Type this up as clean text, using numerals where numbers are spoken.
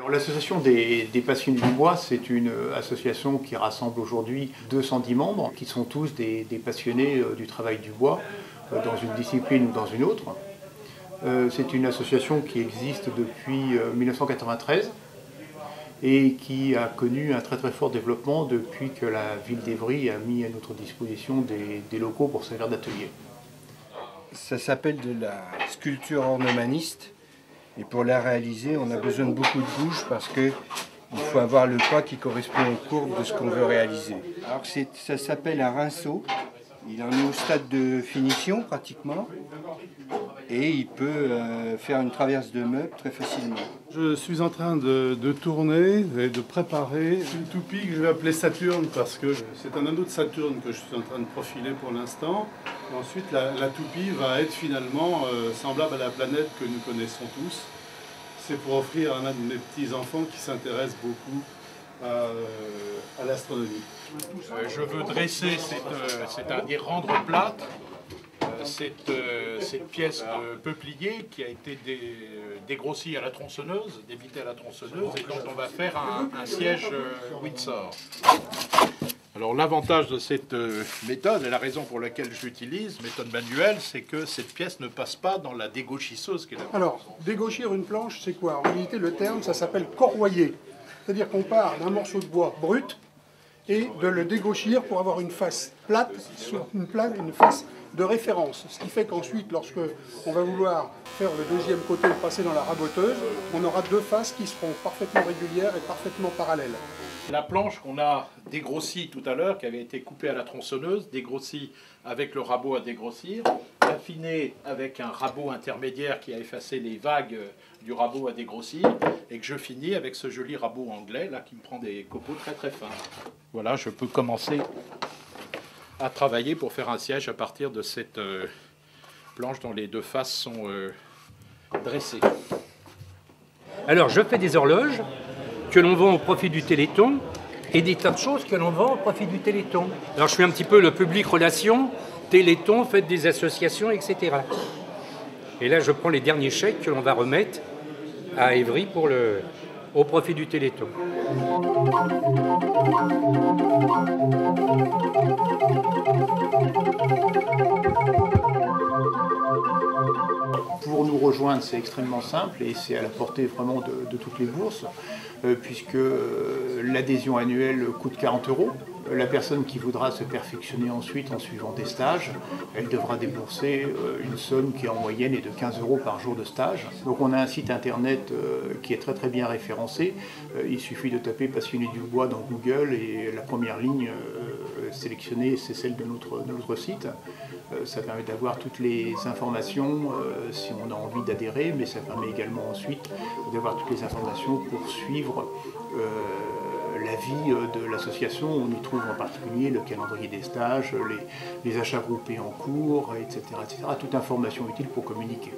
L'association des passionnés du bois, c'est une association qui rassemble aujourd'hui 210 membres, qui sont tous des passionnés du travail du bois, dans une discipline ou dans une autre. C'est une association qui existe depuis 1993 et qui a connu un très très fort développement depuis que la ville d'Évry a mis à notre disposition des locaux pour servir d'atelier. Ça s'appelle de la sculpture ornemaniste. Et pour la réaliser, on a besoin de beaucoup de bouches parce qu'il faut avoir le pas qui correspond aux courbes de ce qu'on veut réaliser. Alors ça s'appelle un rinceau. Il en est au stade de finition pratiquement. Et il peut faire une traverse de meubles très facilement. Je suis en train de tourner et de préparer une toupie que je vais appeler Saturne parce que c'est un anneau de Saturne que je suis en train de profiler pour l'instant. Ensuite, la toupie va être finalement semblable à la planète que nous connaissons tous. C'est pour offrir à un de mes petits-enfants qui s'intéresse beaucoup à l'astronomie. Je veux dresser, c'est-à-dire rendre plate, cette pièce de peuplier qui a été dégrossie à la tronçonneuse, débitée à la tronçonneuse, et dont on va faire un siège Windsor. Alors l'avantage de cette méthode, et la raison pour laquelle je l'utilise, méthode manuelle, c'est que cette pièce ne passe pas dans la dégauchisseuse qui est là. Alors, dégauchir une planche, c'est quoi? En réalité, le terme, ça s'appelle corroyer. C'est-à-dire qu'on part d'un morceau de bois brut et de le dégauchir pour avoir une face plate sur une face de référence. Ce qui fait qu'ensuite, lorsque on va vouloir faire le deuxième côté et passer dans la raboteuse, on aura deux faces qui seront parfaitement régulières et parfaitement parallèles. La planche qu'on a dégrossie tout à l'heure, qui avait été coupée à la tronçonneuse, dégrossie avec le rabot à dégrossir, affinée avec un rabot intermédiaire qui a effacé les vagues du rabot à dégrossir, et que je finis avec ce joli rabot anglais là qui me prend des copeaux très très fins. Voilà, je peux commencer à travailler pour faire un siège à partir de cette planche dont les deux faces sont dressées. Alors je fais des horloges que l'on vend au profit du Téléthon et des tas de choses que l'on vend au profit du Téléthon. Alors je suis un petit peu le public relation, Téléthon, fête des associations, etc. Et là je prends les derniers chèques que l'on va remettre à Évry au profit du Téléthon. Pour nous rejoindre, c'est extrêmement simple et c'est à la portée vraiment de toutes les bourses, puisque l'adhésion annuelle coûte 40 €. La personne qui voudra se perfectionner ensuite en suivant des stages, elle devra débourser une somme qui en moyenne est de 15 € par jour de stage. Donc on a un site internet qui est très très bien référencé. Il suffit de taper Passionné du bois dans Google et la première ligne sélectionnée, c'est celle de notre site. Ça permet d'avoir toutes les informations si on a envie d'adhérer, mais ça permet également ensuite d'avoir toutes les informations pour suivre la vie de l'association. On y trouve en particulier le calendrier des stages, les achats groupés en cours, etc., etc. Toute information utile pour communiquer.